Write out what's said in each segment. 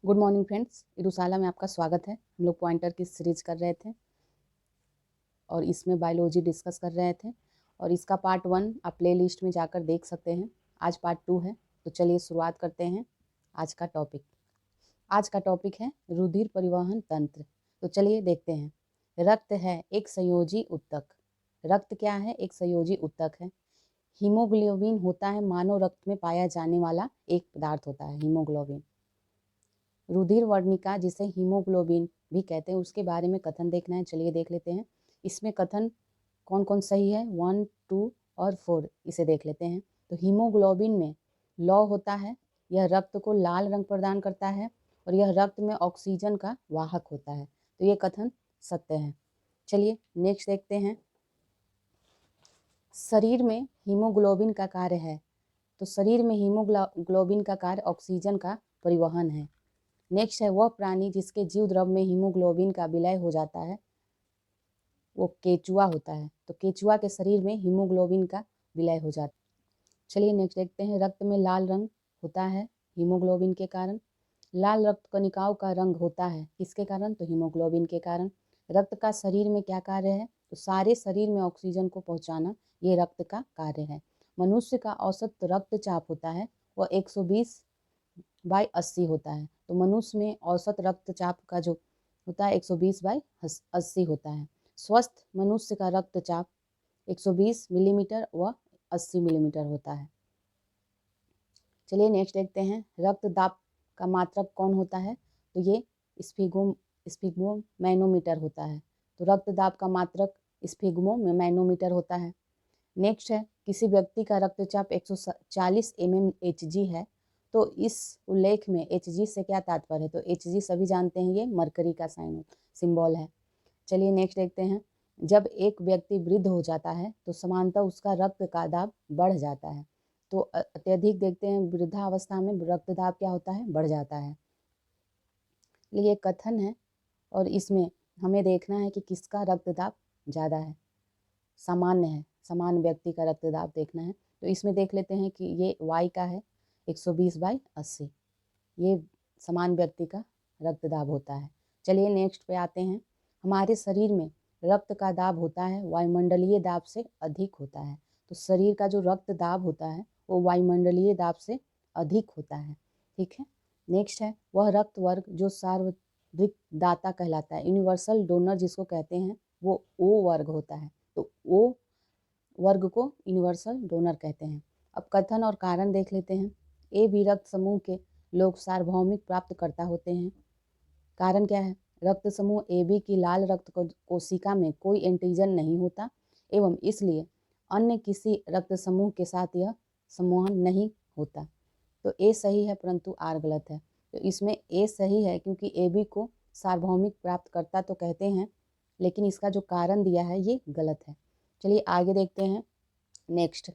Good morning friends, इरुसाला में आपका स्वागत है। हम लोग पॉइंटर की सीरीज कर रहे थे और इसमें बायोलॉजी डिस्कस कर रहे थे और इसका पार्ट 1 आप प्ले लिस्ट में जाकर देख सकते हैं। आज पार्ट 2 है, तो चलिए शुरुआत करते हैं आज का टॉपिक। आज का टॉपिक है रुधिर परिवहन तंत्र। तो चलिए देखते हैं। रक्त है एक संयोजी ऊतक। रक्त क्या है? एक संयोजी ऊतक है। हीमोग्लोबिन होता है मानव रक्त में पाया जाने वाला एक पदार्थ होता है, हीमोग्लोबिन। रुधिर वर्णिका जिसे हीमोग्लोबिन भी कहते हैं, उसके बारे में कथन देखना है। चलिए देख लेते हैं। इसमें कथन कौन कौन सही है, 1, 2 और 4 इसे देख लेते हैं। तो हीमोग्लोबिन में लौह होता है, यह रक्त को लाल रंग प्रदान करता है और यह रक्त में ऑक्सीजन का वाहक होता है। तो ये कथन सत्य है। चलिए नेक्स्ट देखते हैं। शरीर में हीमोग्लोबिन का कार्य है। तो शरीर में हीमोग्लोबिन का कार्य ऑक्सीजन का परिवहन है। नेक्स्ट है वह प्राणी जिसके जीव द्रव में हीमोग्लोबिन का विलय हो जाता है, वो केचुआ होता है। तो केचुआ के शरीर में हीमोग्लोबिन का विलय हो जाता है। चलिए नेक्स्ट देखते हैं। रक्त में लाल रंग होता है हीमोग्लोबिन के कारण। लाल रक्त कणिकाओं का रंग होता है किसके कारण? तो हीमोग्लोबिन के कारण। रक्त का शरीर में क्या कार्य है? तो सारे शरीर में ऑक्सीजन को पहुंचाना, ये रक्त का कार्य है। मनुष्य का औसत रक्तचाप होता है वह 120/80 होता है। तो मनुष्य में औसत रक्तचाप का जो होता है 120/80 होता है। स्वस्थ मनुष्य का रक्तचाप 120 मिलीमीटर व 80 मिलीमीटर होता है। चलिए नेक्स्ट देखते हैं। रक्तदाब का मात्रक कौन होता है? तो ये स्फिग्मोमैनोमीटर होता है। तो रक्तदाब का मात्रक स्फिग्मोमैनोमीटर होता है। नेक्स्ट है किसी व्यक्ति का रक्तचाप 140 mmHg है। तो इस उल्लेख में Hg से क्या तात्पर्य है? तो Hg सभी जानते हैं, ये मरकरी का सिंबल है। चलिए नेक्स्ट देखते हैं। जब एक व्यक्ति वृद्ध हो जाता है तो समानतः उसका रक्त का दाब बढ़ जाता है। तो अत्यधिक देखते हैं वृद्धावस्था में रक्तदाब क्या होता है? बढ़ जाता है। ये कथन है और इसमें हमें देखना है कि किसका रक्तदाब ज़्यादा है, सामान्य है, सामान्य व्यक्ति का रक्तदाब देखना है। तो इसमें देख लेते हैं कि ये वाई का है 120/80, ये सामान्य व्यक्ति का रक्तदाब होता है। चलिए नेक्स्ट पे आते हैं। हमारे शरीर में रक्त का दाब होता है वायुमंडलीय दाब से अधिक होता है। तो शरीर का जो रक्त दाब होता है वो वायुमंडलीय दाब से अधिक होता है। ठीक है। नेक्स्ट है वह रक्त वर्ग जो सार्वत्रिक दाता कहलाता है, यूनिवर्सल डोनर जिसको कहते हैं, वो ओ वर्ग होता है। तो ओ वर्ग को यूनिवर्सल डोनर कहते हैं। अब कथन और कारण देख लेते हैं। ए बी रक्त समूह के लोग सार्वभौमिक प्राप्तकर्ता होते हैं। कारण क्या है? रक्त समूह ए बी की लाल रक्त कोशिका में कोई एंटीजन नहीं होता एवं इसलिए अन्य किसी रक्त समूह के साथ यह संवहन नहीं होता। तो ए सही है परंतु आर गलत है। तो इसमें ए सही है क्योंकि ए बी को सार्वभौमिक प्राप्तकर्ता तो कहते हैं, लेकिन इसका जो कारण दिया है ये गलत है। चलिए आगे देखते हैं। नेक्स्ट,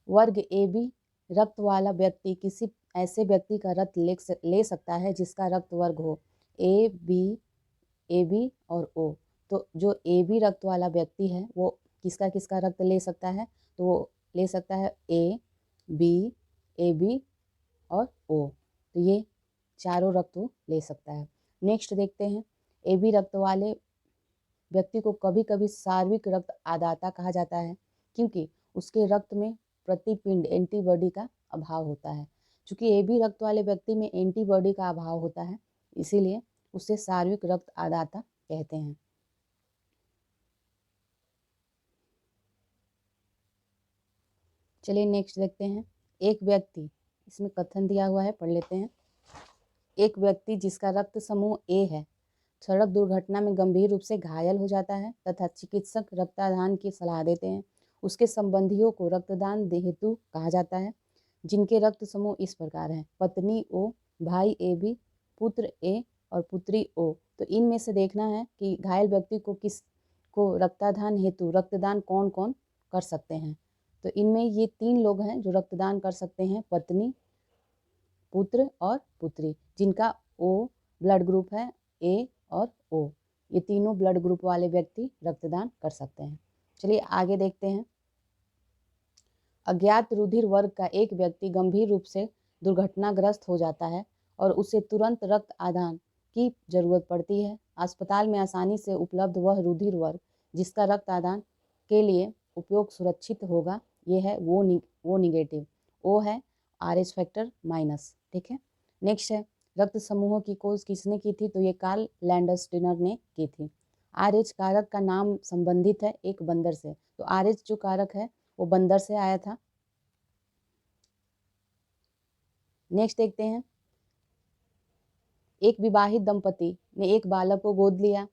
वर्ग ए बी रक्त वाला व्यक्ति किसी ऐसे व्यक्ति का रक्त ले सकता है जिसका रक्त वर्ग हो ए बी और ओ। तो जो ए बी रक्त वाला व्यक्ति है वो किसका किसका रक्त ले सकता है? तो वो ले सकता है ए बी और ओ। तो ये चारों रक्त वो ले सकता है। नेक्स्ट देखते हैं। ए बी रक्त वाले व्यक्ति को कभी कभी सार्विक रक्त आदाता कहा जाता है क्योंकि उसके रक्त में प्रतिपिंड एंटीबॉडी का अभाव होता है। चूंकि ए बी रक्त वाले व्यक्ति में एंटीबॉडी का अभाव होता है, इसीलिए उसे सार्विक रक्त आदाता कहते हैं। चलिए नेक्स्ट देखते हैं। एक व्यक्ति, इसमें कथन दिया हुआ है, पढ़ लेते हैं। एक व्यक्ति जिसका रक्त समूह ए है सड़क दुर्घटना में गंभीर रूप से घायल हो जाता है तथा चिकित्सक रक्तदान की सलाह देते हैं। उसके संबंधियों को रक्तदान हेतु कहा जाता है, जिनके रक्त समूह इस प्रकार हैं: पत्नी ओ, भाई ए बी, पुत्र ए और पुत्री ओ। तो इनमें से देखना है कि घायल व्यक्ति को किस को रक्तदान हेतु रक्तदान कौन कौन कर सकते हैं। तो इनमें ये 3 लोग हैं जो रक्तदान कर सकते हैं: पत्नी, पुत्र और पुत्री, जिनका ओ ब्लड ग्रुप है, ए और ओ। ये तीनों ब्लड ग्रुप वाले व्यक्ति रक्तदान कर सकते हैं। चलिए आगे देखते हैं। अज्ञात रुधिर वर्ग का एक व्यक्ति गंभीर रूप से दुर्घटनाग्रस्त हो जाता है और उसे तुरंत रक्त आदान की जरूरत पड़ती है। अस्पताल में आसानी से उपलब्ध वह रुधिर वर्ग जिसका रक्त आदान के लिए उपयोग सुरक्षित होगा, ये है वो निगेटिव। ओ है RH फैक्टर माइनस। ठीक है, नेक्स्ट है रक्त समूहों की खोज किसने की थी? तो ये कार्ल लैंडस्टीनर ने की थी। RH कारक का नाम संबंधित है एक बंदर से, तो RH जो कारक है वो बंदर से आया था। नेक्स्ट देखते हैं, एक विवाहित दंपति ने एक बालक को गोद लिया।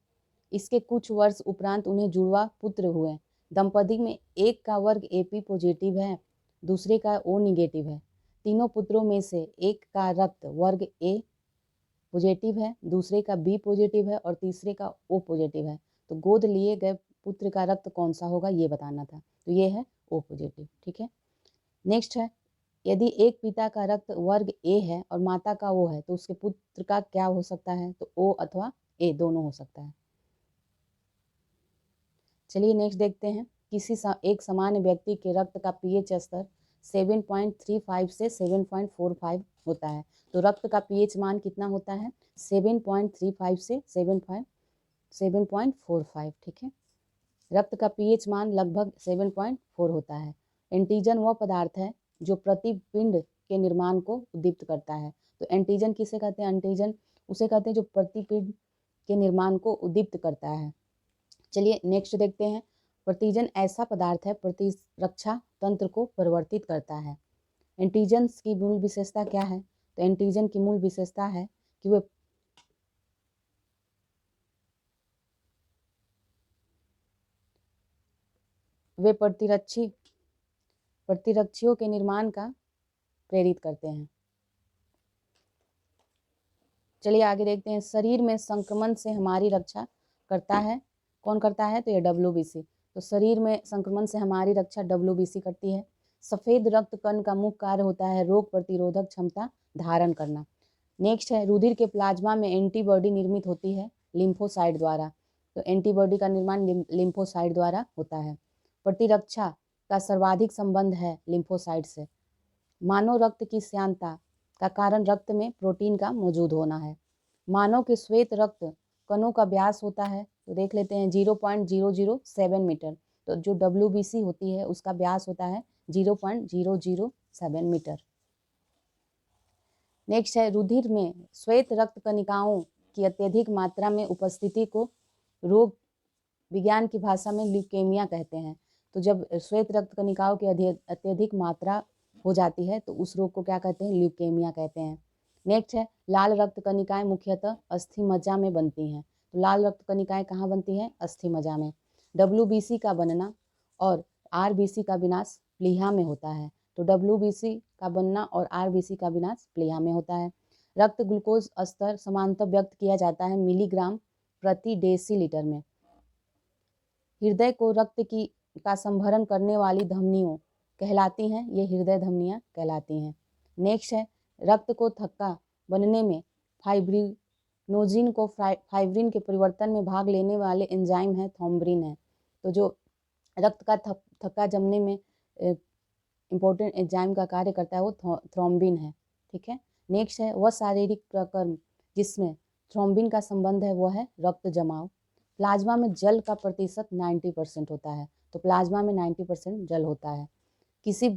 इसके कुछ वर्ष उपरांत उन्हें जुड़वा पुत्र हुए। दंपति में एक का वर्ग AP पॉजिटिव है, दूसरे का O निगेटिव है। तीनों पुत्रों में से एक का रक्त वर्ग A पॉजिटिव है, दूसरे का B पॉजिटिव है और तीसरे का O पॉजिटिव है। तो गोद लिए गए पुत्र का रक्त कौन सा होगा ये बताना था, तो ये है O पॉजिटिव। ठीक है, नेक्स्ट है, यदि एक पिता का रक्त वर्ग A है और माता का O है तो उसके पुत्र का क्या हो सकता है? तो O अथवा A दोनों हो सकता है। चलिए नेक्स्ट देखते हैं, किसी एक सामान्य व्यक्ति के रक्त का pH स्तर 7.35 से 7.45 होता है। तो रक्त का pH मान कितना होता है? 7.35 से 7.45। ठीक है, रक्त का pH मान लगभग 7.4 होता है। एंटीजन वह पदार्थ है जो प्रतिपिंड के निर्माण को उद्दीप्त करता है। तो एंटीजन किसे कहते हैं? एंटीजन उसे कहते हैं जो प्रतिपिंड के निर्माण को उद्दीप्त करता है। चलिए नेक्स्ट देखते हैं, प्रतिजन ऐसा पदार्थ है प्रतिरक्षा तंत्र को परिवर्तित करता है। एंटीजन्स की मूल विशेषता क्या है? तो एंटीजन की मूल विशेषता है कि वे प्रतिरक्षियों के निर्माण का प्रेरित करते हैं। चलिए आगे देखते हैं, शरीर में संक्रमण से हमारी रक्षा करता है, कौन करता है? तो ये WBC। तो शरीर में संक्रमण से हमारी रक्षा WBC करती है। सफेद रक्त कण का मुख्य कार्य होता है रोग प्रतिरोधक क्षमता धारण करना। नेक्स्ट है, रुधिर के प्लाज्मा में एंटीबॉडी निर्मित होती है लिम्फोसाइट द्वारा। तो एंटीबॉडी का निर्माण लिम्फोसाइट द्वारा होता है। प्रतिरक्षा का सर्वाधिक संबंध है लिम्फोसाइट से। मानव रक्त की श्यानता का कारण रक्त में प्रोटीन का मौजूद होना है। मानव के श्वेत रक्त कणों का व्यास होता है, तो देख लेते हैं 0.007 मीटर। तो जो WBC होती है उसका व्यास होता है 0.007 मीटर। नेक्स्ट है, रुधिर में श्वेत रक्त कणिकाओं की अत्यधिक मात्रा में उपस्थिति को रोग विज्ञान की भाषा में ल्यूकेमिया कहते हैं। तो जब श्वेत रक्त कणिकाओं की अत्यधिक मात्रा हो जाती है तो उस रोग को क्या कहते हैं? ल्यूकेमिया कहते हैं। नेक्स्ट है, लाल रक्त कणिकाएं मुख्यतः अस्थि मज्जा में बनती हैं। तो लाल रक्त कणिकाएं कहाँ बनती हैं? अस्थि मज्जा में। WBC का बनना और RBC का विनाश प्लीहा में होता है। तो WBC का बनना और RBC का विनाश प्लीहा में होता है। रक्त ग्लूकोज स्तर समानतः व्यक्त किया जाता है मिलीग्राम प्रति डेसीलीटर में। हृदय को रक्त का संभरण करने वाली धमनियों कहलाती हैं, ये हृदय धमनियाँ कहलाती हैं। नेक्स्ट है, रक्त को थक्का बनने में फाइब्रिनोजिन को फाइब्रिन के परिवर्तन में भाग लेने वाले एंजाइम है थ्रोम्बिन है। तो जो रक्त का थक्का जमने में इम्पोर्टेंट एंजाइम का कार्य करता है वो थ्रोम्बिन है। ठीक है, नेक्स्ट है, वह शारीरिक प्रक्रम जिसमें थ्रोम्बिन का संबंध है वो है रक्त जमाव। प्लाज्मा में जल का प्रतिशत 90% होता है। तो प्लाज्मा में 90% जल होता है। किसी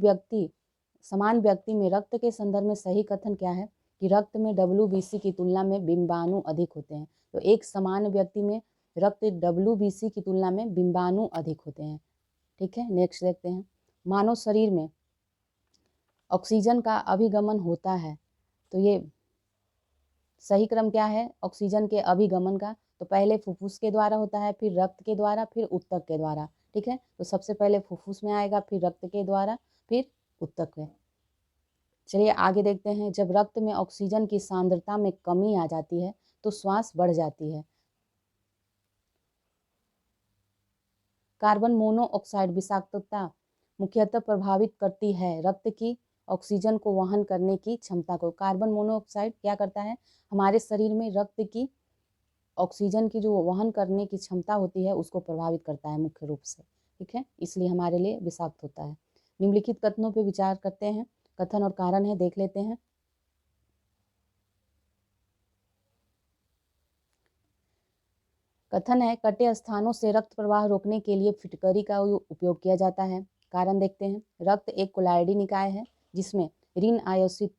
समान व्यक्ति में रक्त के संदर्भ में सही कथन क्या है? कि रक्त में WBC की तुलना में बिंबाणु अधिक होते हैं। तो एक समान व्यक्ति में रक्त WBC की तुलना में बिंबाणु अधिक होते हैं। ठीक है, नेक्स्ट देखते हैं, मानव शरीर में ऑक्सीजन का अभिगमन होता है। तो ये सही क्रम क्या है ऑक्सीजन के अभिगमन का? तो पहले फुफ्फुस के द्वारा होता है, फिर रक्त के द्वारा, फिर ऊतक के द्वारा। ठीक है, तो सबसे पहले फुफ्फुस में आएगा, फिर रक्त के द्वारा, फिर ऊतक में। चलिए आगे देखते हैं, जब रक्त में ऑक्सीजन की सांद्रता में कमी आ जाती है तो श्वास बढ़ जाती है। कार्बन मोनोऑक्साइड विषाक्तता मुख्यतः प्रभावित करती है रक्त की ऑक्सीजन को वहन करने की क्षमता को। कार्बन मोनोऑक्साइड क्या करता है? हमारे शरीर में रक्त की ऑक्सीजन की जो वहन करने की क्षमता होती है उसको प्रभावित करता है मुख्य रूप से। ठीक है, इसलिए हमारे लिए विषाक्त होता है। निम्नलिखित कथनों पर विचार करते हैं, कथन और कारण है, देख लेते हैं। कथन है, कटे स्थानों से रक्त प्रवाह रोकने के लिए फिटकरी का उपयोग किया जाता है। कारण देखते हैं, रक्त एक कोलायडी निकाय है जिसमें ऋण आयोजित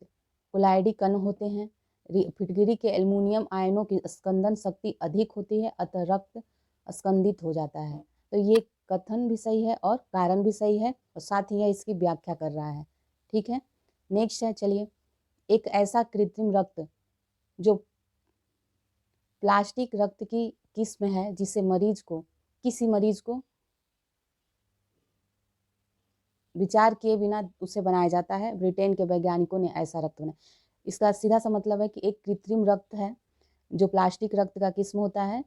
कोलायडी कण होते हैं। फिटकरी के एल्युमिनियम आयनों की स्कंदन शक्ति अधिक होती है, अतः रक्त स्कंदित हो जाता है। तो ये कथन भी सही है और कारण भी सही है, और साथ ही यह इसकी व्याख्या कर रहा है। ठीक है, नेक्स्ट है, चलिए, एक ऐसा कृत्रिम रक्त जो प्लास्टिक रक्त की किस्म है जिसे किसी मरीज को विचार किए बिना उसे बनाया जाता है। ब्रिटेन के वैज्ञानिकों ने ऐसा रक्त बनाया। इसका सीधा सा मतलब है कि एक कृत्रिम रक्त है जो प्लास्टिक रक्त का किस्म होता है,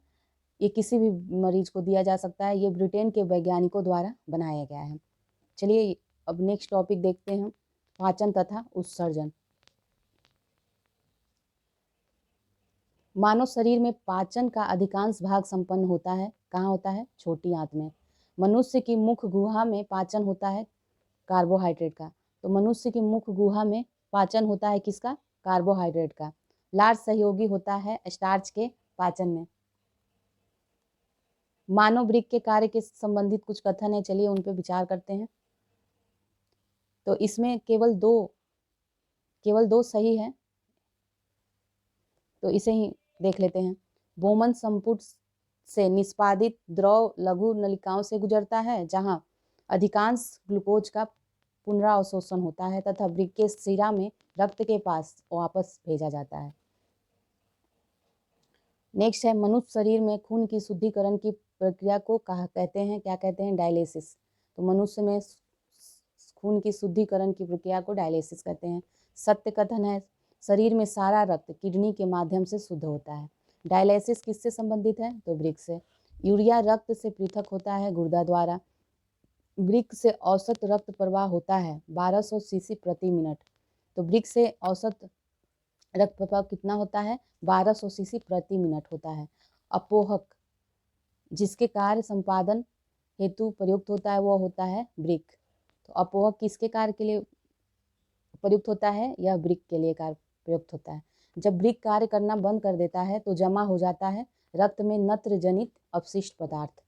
ये किसी भी मरीज को दिया जा सकता है। ये ब्रिटेन के वैज्ञानिकों द्वारा बनाया गया है। चलिए अब नेक्स्ट टॉपिक देखते हैं, पाचन तथा उत्सर्जन। मानव शरीर में पाचन का अधिकांश भाग संपन्न होता है, कहाँ होता है? छोटी आंत में। मनुष्य की मुख गुहा में पाचन होता है कार्बोहाइड्रेट का। तो मनुष्य की मुख गुहा में पाचन होता है किसका? कार्बोहाइड्रेट का। लार सहयोगी होता है स्टार्च के पाचन में। मानव वृक्क के कार्य के संबंधित कुछ कथन है, चलिए उन पे विचार करते हैं। तो इसमें केवल दो सही है, तो इसे ही देख लेते हैं। बोमन संपुट से निष्पादित द्रव लघु नलिकाओं से गुजरता है, जहां अधिकांश ग्लूकोज का पुनरावशोषण होता है तथा वृक्क के शिरा में रक्त के पास वापस भेजा जाता है। नेक्स्ट है, मनुष्य शरीर में खून की शुद्धिकरण की प्रक्रिया को कहते हैं, क्या कहते हैं? डायलिसिस। तो मनुष्य में खून की शुद्धिकरण की प्रक्रिया को डायलिसिस कहते हैं। सत्य कथन है, शरीर में सारा रक्त किडनी के माध्यम से शुद्ध होता है। डायलिसिस किससे संबंधित है? तो वृक्क से। यूरिया रक्त से पृथक होता है गुर्दा द्वारा। वृक्क से औसत रक्त प्रवाह होता है 1200 सीसी प्रति मिनट। तो वृक्क से औसत रक्त प्रवाह कितना होता है? 1200 सीसी प्रति मिनट होता है। अपोहक जिसके कार्य संपादन हेतु प्रयुक्त होता है वो होता है वृक्क। तो अपोहक किसके कार्य के लिए प्रयुक्त होता है? यह वृक्क के लिए कार्य प्रयुक्त होता है। जब वृक्क कार्य करना बंद कर देता है तो जमा हो जाता है रक्त में नत्र जनित अपशिष्ट पदार्थ।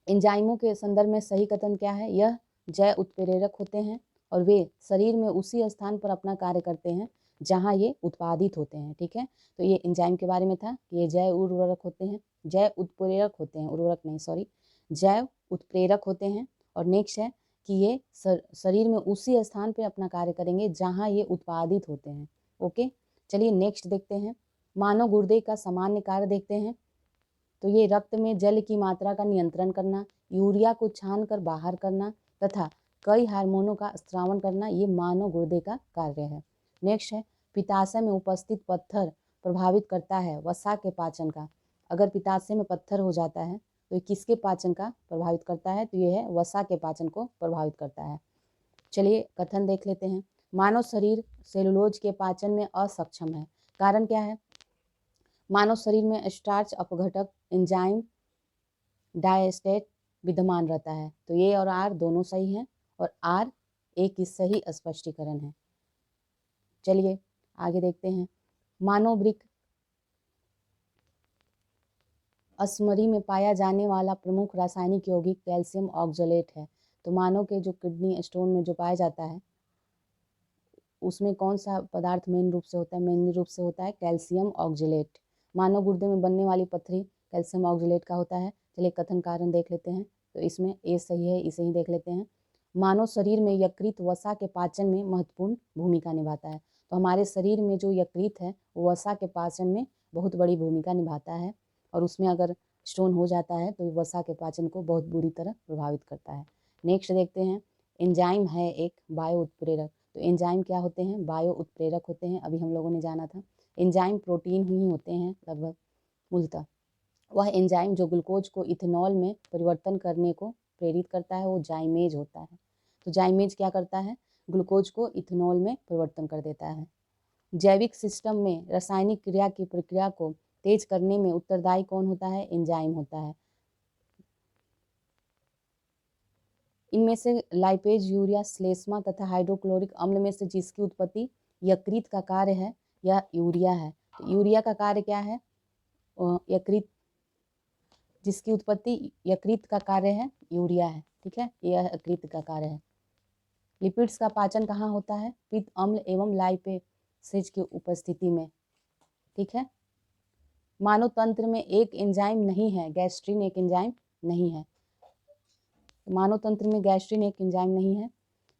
एंजाइमों के संदर्भ में सही कथन क्या है? यह जैव उत्प्रेरक होते हैं और वे शरीर में उसी स्थान पर अपना कार्य करते हैं जहां ये उत्पादित होते हैं। ठीक है, तो ये एंजाइम के बारे में था कि ये जैव उर्वरक होते हैं, जैव उत्प्रेरक होते हैं, उर्वरक नहीं सॉरी, जैव उत्प्रेरक होते हैं। और नेक्स्ट है कि ये शरीर में उसी स्थान पर अपना कार्य करेंगे जहाँ ये उत्पादित होते हैं। ओके, चलिए नेक्स्ट देखते हैं, मानव गुर्दे का सामान्य कार्य देखते हैं। तो ये रक्त में जल की मात्रा का नियंत्रण करना, यूरिया को छान कर बाहर करना तथा कई हार्मोनों का स्रावन करना, ये मानव गुर्दे का कार्य है। नेक्स्ट है, पित्ताशय में उपस्थित पत्थर प्रभावित करता है वसा के पाचन का। अगर पित्ताशय में पत्थर हो जाता है तो ये किसके पाचन का प्रभावित करता है? तो ये है वसा के पाचन को प्रभावित करता है। चलिए कथन देख लेते हैं, मानव शरीर सेलुलोज के पाचन में असक्षम है। कारण क्या है? मानव शरीर में स्टार्च अपघटक एंजाइम डायस्टेट विद्यमान रहता है। तो ये और आर दोनों सही हैं और आर एक ही सही स्पष्टीकरण है। चलिए आगे देखते हैं, मानव वृक्क अस्मरी में पाया जाने वाला प्रमुख रासायनिक यौगिक कैल्शियम ऑक्जेलेट है। तो मानव के जो किडनी स्टोन में जो पाया जाता है उसमें कौन सा पदार्थ मेन रूप से होता है? मेन रूप से होता है कैल्शियम ऑक्जेलेट। मानव गुर्दे में बनने वाली पत्थरी कैल्शियम ऑक्जेलेट का होता है। चलिए कथन कारण देख लेते हैं, तो इसमें ए सही है, इसे ही देख लेते हैं। मानव शरीर में यकृत वसा के पाचन में महत्वपूर्ण भूमिका निभाता है। तो हमारे शरीर में जो यकृत है वो वसा के पाचन में बहुत बड़ी भूमिका निभाता है, और उसमें अगर स्टोन हो जाता है तो वसा के पाचन को बहुत बुरी तरह प्रभावित करता है। नेक्स्ट देखते हैं, एंजाइम है एक बायो उत्प्रेरक। तो एंजाइम क्या होते हैं? बायो उत्प्रेरक होते हैं, अभी हम लोगों ने जाना था। एंजाइम प्रोटीन ही होते हैं लगभग मूलतः। वह एंजाइम जो ग्लूकोज को इथेनॉल में परिवर्तन करने को प्रेरित करता है वो जाइमेज होता है। तो जाइमेज क्या करता है? ग्लूकोज को इथेनॉल में परिवर्तन कर देता है। जैविक सिस्टम में रासायनिक क्रिया की प्रक्रिया को तेज करने में उत्तरदायी कौन होता है? एंजाइम होता है। इनमें से लाइपेज, यूरिया, श्लेष्मा तथा हाइड्रोक्लोरिक अम्ल में से जिसकी उत्पत्ति यकृत का कार्य है यह यूरिया है। तो यूरिया का कार्य क्या है? यकृत जिसकी उत्पत्ति यकृत का कार्य है, यूरिया है। ठीक है, यह यकृत का कार्य है। लिपिड्स का पाचन कहाँ होता है? पित्त अम्ल एवं लाइपेसेज की उपस्थिति में। ठीक है, मानव तंत्र में एक एंजाइम नहीं है, गैस्ट्रिन एक एंजाइम नहीं है। मानव तंत्र में गैस्ट्रिन एक एंजाइम नहीं है।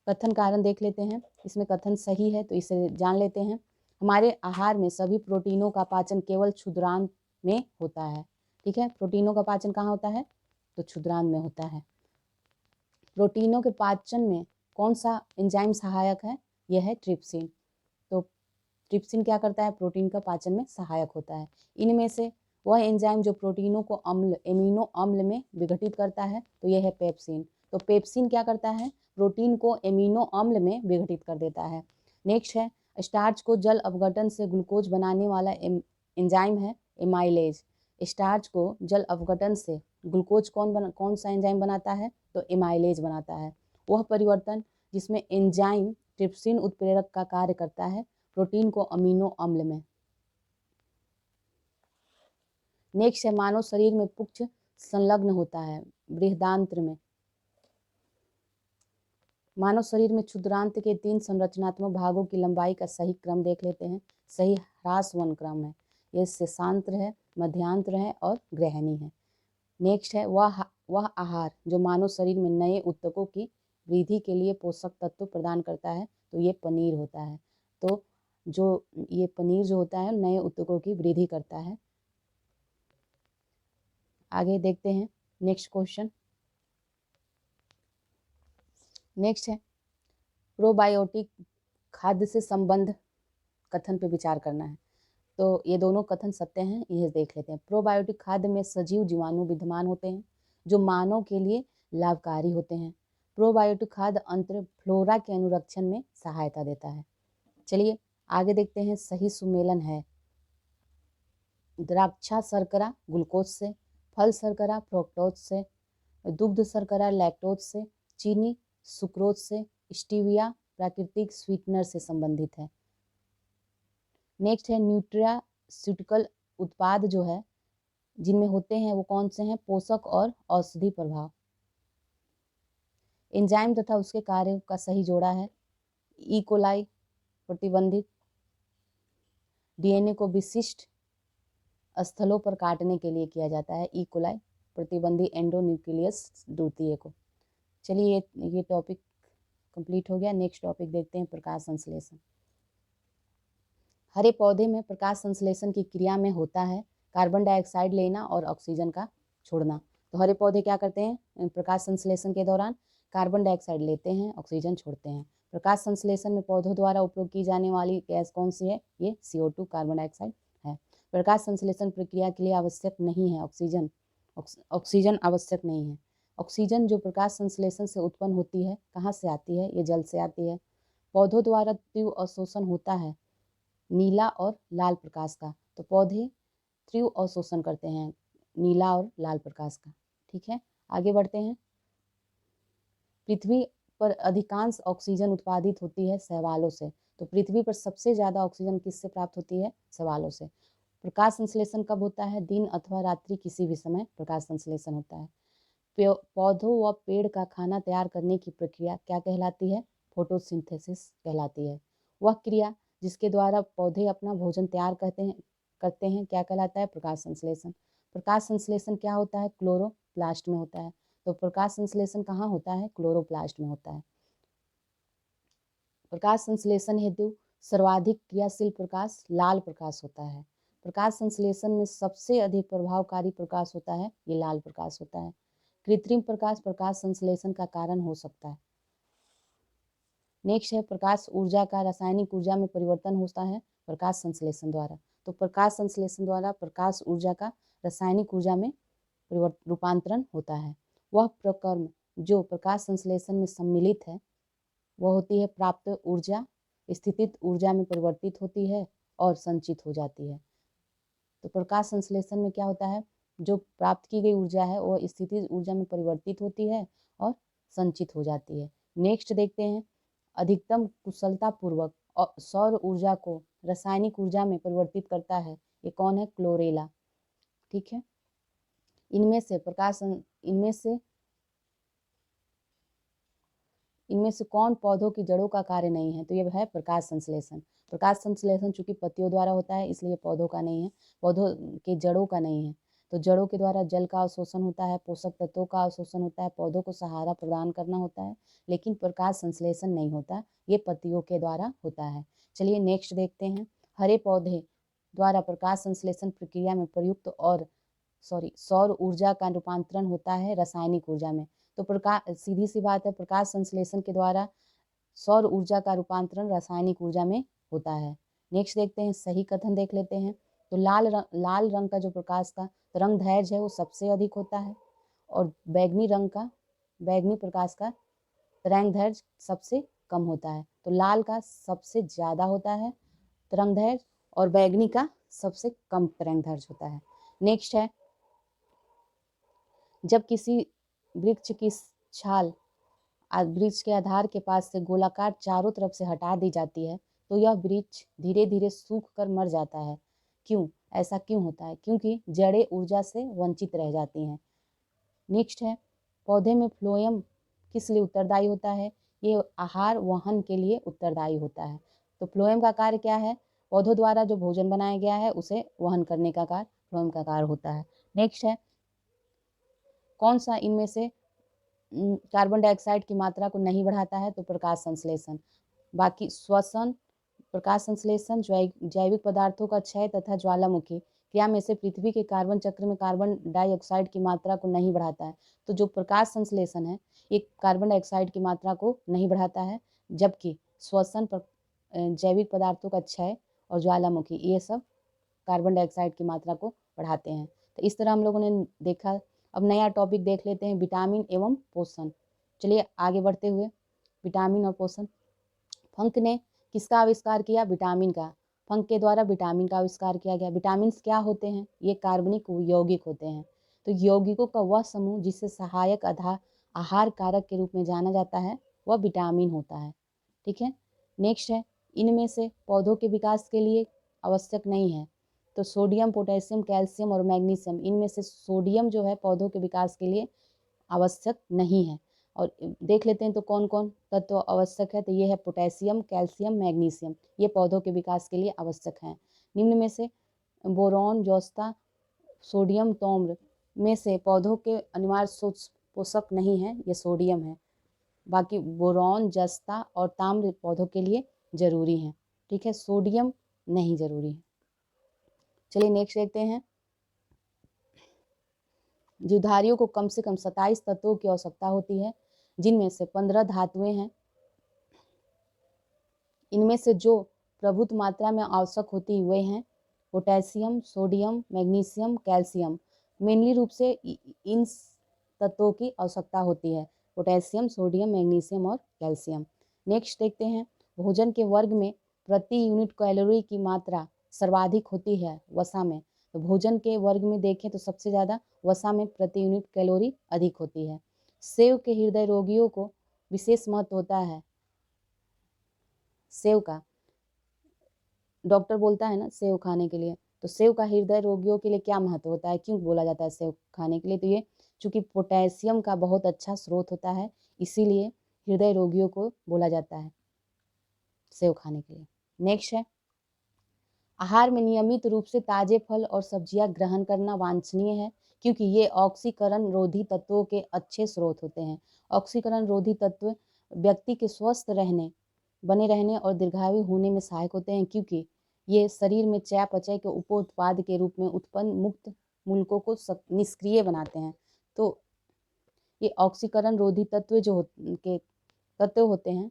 कथन कारण देख लेते हैं, इसमें कथन सही है तो इसे जान लेते हैं। हमारे आहार में सभी प्रोटीनों का पाचन केवल क्षुद्रांत में होता है। ठीक है, प्रोटीनों का पाचन कहाँ होता है? तो क्षुद्रांत में होता है। प्रोटीनों के पाचन में कौन सा एंजाइम सहायक है? यह है ट्रिप्सिन। तो ट्रिप्सिन क्या करता है? प्रोटीन का पाचन में सहायक होता है। इनमें से वह एंजाइम जो प्रोटीनों को अम्ल, एमिनो अम्ल में विघटित करता है, तो यह है पेप्सिन। तो पेप्सिन क्या करता है? प्रोटीन को एमिनो अम्ल में विघटित कर देता है। नेक्स्ट है, स्टार्च को जल अपघटन से ग्लूकोज बनाने वाला एंजाइम है एमाइलेज। स्टार्च को जल अपघटन से ग्लूकोज कौन सा एंजाइम बनाता है? तो एमाइलेज बनाता है। वह परिवर्तन जिसमें एंजाइम ट्रिप्सिन उत्प्रेरक का कार्य करता है प्रोटीन को अमीनो अम्ल में। नेक्स्ट है, मानव शरीर में पुच्छ संलग्न होता है बृहदांत्र में। मानव शरीर में क्षुद्रांत के 3 संरचनात्मक भागों की लंबाई का सही क्रम देख लेते हैं। सही ह्रासवन क्रम है, ये शेषांत्र है, मध्यांत्र है और ग्रहणी है। नेक्स्ट है, वह आहार जो मानव शरीर में नए ऊतकों की वृद्धि के लिए पोषक तत्व प्रदान करता है, तो ये पनीर होता है। तो जो ये पनीर जो होता है नए ऊतकों की वृद्धि करता है। आगे देखते हैं नेक्स्ट क्वेश्चन। नेक्स्ट है, प्रोबायोटिक खाद्य से संबंध कथन पे विचार करना है। तो ये दोनों कथन सत्य हैं, यह देख लेते हैं। प्रोबायोटिक खाद्य में सजीव जीवाणु विद्यमान होते हैं जो मानव के लिए लाभकारी होते हैं। प्रोबायोटिक खाद्य अंतर फ्लोरा के अनुरक्षण में सहायता देता है। चलिए आगे देखते हैं। सही सुमेलन है द्राक्षा शर्करा ग्लूकोज से, फल शर्करा फ्रुक्टोज से, दुग्ध शर्करा लैक्टोज से, चीनी सुक्रोज से, स्टीविया प्राकृतिक स्वीटनर से संबंधित है। नेक्स्ट है, न्यूट्रास्यूटिकल उत्पाद जो है जिनमें होते हैं वो कौन से हैं? पोषक और औषधि प्रभाव। एंजाइम तथा उसके कार्य का सही जोड़ा है। ई कोलाई प्रतिबंधित डीएनए को विशिष्ट स्थलों पर काटने के लिए किया जाता है। ई कोलाई प्रतिबंधी एंडोन्यूक्लियस द्वितीय को। चलिए ये टॉपिक कंप्लीट हो गया। नेक्स्ट टॉपिक देखते हैं, प्रकाश संश्लेषण। हरे पौधे में प्रकाश संश्लेषण की क्रिया में होता है कार्बन डाइऑक्साइड लेना और ऑक्सीजन का छोड़ना। तो हरे पौधे क्या करते हैं? प्रकाश संश्लेषण के दौरान कार्बन डाइऑक्साइड लेते हैं, ऑक्सीजन छोड़ते हैं। प्रकाश संश्लेषण में पौधों द्वारा उपयोग की जाने वाली गैस कौन सी है? ये CO2 कार्बन डाइऑक्साइड है। प्रकाश संश्लेषण प्रक्रिया के लिए आवश्यक नहीं है ऑक्सीजन, ऑक्सीजन आवश्यक नहीं है। ऑक्सीजन जो प्रकाश संश्लेषण से उत्पन्न होती है कहाँ से आती है? ये जल से आती है। पौधों द्वारा तीव्र अवशोषण होता है नीला और लाल प्रकाश का। तो पौधे तीव्र अवशोषण करते हैं नीला और लाल प्रकाश का। ठीक है, आगे बढ़ते हैं। पृथ्वी पर अधिकांश ऑक्सीजन उत्पादित होती है शैवालों से। तो पृथ्वी पर सबसे ज़्यादा ऑक्सीजन किससे प्राप्त होती है? शैवालों से। प्रकाश संश्लेषण कब होता है? दिन अथवा रात्रि किसी भी समय प्रकाश संश्लेषण होता है। पौधों व पेड़ का खाना तैयार करने की प्रक्रिया क्या कहलाती है? फोटोसिंथेसिस कहलाती है। वह क्रिया जिसके द्वारा पौधे अपना भोजन तैयार करते हैं क्या कहलाता है? प्रकाश संश्लेषण। प्रकाश संश्लेषण क्या होता है? क्लोरोप्लास्ट में होता है। तो प्रकाश संश्लेषण कहाँ होता है? क्लोरोप्लास्ट में होता है। प्रकाश संश्लेषण हेतु सर्वाधिक क्रियाशील प्रकाश लाल प्रकाश होता है। प्रकाश संश्लेषण में सबसे अधिक प्रभावकारी प्रकाश होता है ये लाल प्रकाश होता है। कृत्रिम प्रकाश प्रकाश संश्लेषण का कारण हो सकता है। नेक्स्ट है, प्रकाश ऊर्जा का रासायनिक ऊर्जा में परिवर्तन होता है प्रकाश संश्लेषण द्वारा। तो प्रकाश संश्लेषण द्वारा प्रकाश ऊर्जा का रासायनिक ऊर्जा में रूपांतरण होता है। वह प्रक्रम जो प्रकाश संश्लेषण में सम्मिलित है वह होती है प्राप्त ऊर्जा स्थितिज ऊर्जा में परिवर्तित होती है और संचित हो जाती है। तो प्रकाश संश्लेषण में क्या होता है? जो प्राप्त की गई ऊर्जा है वह स्थितिज ऊर्जा में परिवर्तित होती है और संचित हो जाती है। नेक्स्ट देखते हैं, अधिकतम कुशलता पूर्वक सौर ऊर्जा को रासायनिक ऊर्जा में परिवर्तित करता है ये कौन है? क्लोरेला। ठीक है, इनमें से कौन पौधों की जड़ों का कार्य नहीं है? तो ये है प्रकाश संश्लेषण। प्रकाश संश्लेषण चूंकि पत्तियों द्वारा होता है इसलिए पौधों का नहीं है, पौधों के जड़ों का नहीं है। तो जड़ों के द्वारा जल का अवशोषण होता है, पोषक तत्वों का अवशोषण होता है, पौधों को सहारा प्रदान करना होता है, लेकिन प्रकाश संश्लेषण नहीं होता, ये पत्तियों के द्वारा होता है। चलिए नेक्स्ट देखते हैं। हरे पौधे द्वारा प्रकाश संश्लेषण प्रक्रिया में प्रयुक्त और सौर ऊर्जा का रूपांतरण होता है रासायनिक ऊर्जा में। तो प्रकाश, सीधी सी बात है, प्रकाश संश्लेषण के द्वारा सौर ऊर्जा का रूपांतरण रासायनिक ऊर्जा में होता है। नेक्स्ट देखते हैं, सही कथन देख लेते हैं। तो लाल रंग का जो प्रकाश का तरंग दैर्घ्य है वो सबसे अधिक होता है, और बैगनी प्रकाश का तरंग दैर्घ्य सबसे कम होता है। तो लाल का सबसे ज़्यादा होता है तरंग दैर्घ्य, और बैगनी का सबसे कम तरंग दैर्घ्य होता है। नेक्स्ट है, जब किसी वृक्ष की छाल वृक्ष के आधार के पास से गोलाकार चारों तरफ से हटा दी जाती है तो यह वृक्ष धीरे धीरे सूख कर मर जाता है। क्यों? ऐसा क्यों होता है? क्योंकि जड़ें ऊर्जा से वंचित रह जाती हैं। नेक्स्ट है, पौधे में फ्लोएम किस लिए उत्तरदायी होता है? ये आहार वहन के लिए उत्तरदायी होता है। तो फ्लोएम का कार्य क्या है? पौधों द्वारा जो भोजन बनाया गया है उसे वहन करने का कार्य फ्लोएम का कार्य होता है। नेक्स्ट है, कौन सा इनमें से कार्बन डाइऑक्साइड की मात्रा को नहीं बढ़ाता है? तो प्रकाश संश्लेषण। बाकी श्वसन, प्रकाश संश्लेषण, जैविक पदार्थों का क्षय तथा ज्वालामुखी क्रिया में से पृथ्वी के कार्बन चक्र में कार्बन डाइऑक्साइड की मात्रा को नहीं बढ़ाता है। तो जो प्रकाश संश्लेषण है ये कार्बन डाइऑक्साइड की मात्रा को नहीं बढ़ाता है, जबकि श्वसन, जैविक पदार्थों का क्षय और ज्वालामुखी ये सब कार्बन डाइऑक्साइड की मात्रा को बढ़ाते हैं। तो इस तरह हम लोगों ने देखा। अब नया टॉपिक देख लेते हैं, विटामिन एवं पोषण। चलिए आगे बढ़ते हुए, विटामिन और पोषण। फंक ने किसका आविष्कार किया? विटामिन का। फंक के द्वारा विटामिन का आविष्कार किया गया। विटामिन क्या होते हैं? ये कार्बनिक यौगिक होते हैं। तो यौगिकों का वह समूह जिसे सहायक आहार कारक के रूप में जाना जाता है वह विटामिन होता है। ठीक है। नेक्स्ट है, इनमें से पौधों के विकास के लिए आवश्यक नहीं है। तो सोडियम, पोटेशियम, कैल्शियम और मैग्नीशियम, इनमें से सोडियम जो है पौधों के विकास के लिए आवश्यक नहीं है। और देख लेते हैं तो कौन कौन तत्व आवश्यक है। तो ये है पोटेशियम, कैल्शियम, मैग्नीशियम, ये पौधों के विकास के लिए आवश्यक हैं। निम्न में से बोरॉन, जस्ता, सोडियम, ताम्र में से पौधों के अनिवार्य पोषक नहीं है, ये सोडियम है। बाकी बोरॉन, जस्ता और ताम्र पौधों के लिए जरूरी है। ठीक है, सोडियम नहीं जरूरी है। चलिए नेक्स्ट देखते हैं, जीवधारियों को कम से कम 27 तत्वों की आवश्यकता होती है, जिनमें से 15 धातुएं हैं। इनमें से जो प्रभुत मात्रा में आवश्यक होती वे हैं potassium, sodium, magnesium, calcium. Mainly रूप से इन तत्वों की आवश्यकता होती है, पोटेशियम, सोडियम, मैग्नीशियम और कैल्शियम। नेक्स्ट देखते हैं, भोजन के वर्ग में प्रति यूनिट कैलोरी की मात्रा सर्वाधिक होती है वसा में। तो भोजन के वर्ग में देखें तो सबसे ज़्यादा वसा में प्रति यूनिट कैलोरी अधिक होती है। सेव के हृदय रोगियों को विशेष महत्व होता है। सेव का डॉक्टर बोलता है ना सेव खाने के लिए, तो सेव का हृदय रोगियों के लिए क्या महत्व होता है, क्यों बोला जाता है सेव खाने के लिए? तो ये चूँकि पोटेशियम का बहुत अच्छा स्रोत होता है, इसीलिए हृदय रोगियों को बोला जाता है सेव खाने के लिए। नेक्स्ट है, आहार में नियमित रूप से ताजे फल और सब्जियां ग्रहण करना वांछनीय है, क्योंकि ये ऑक्सीकरण रोधी तत्वों के अच्छे स्रोत होते हैं। ऑक्सीकरण रोधी तत्व व्यक्ति के स्वस्थ बने रहने और दीर्घायु होने में सहायक होते हैं, क्योंकि ये शरीर में चयापचय के उप उत्पाद के रूप में उत्पन्न मुक्त मूलकों को निष्क्रिय बनाते हैं। तो ये ऑक्सीकरण रोधी तत्व के तत्व होते हैं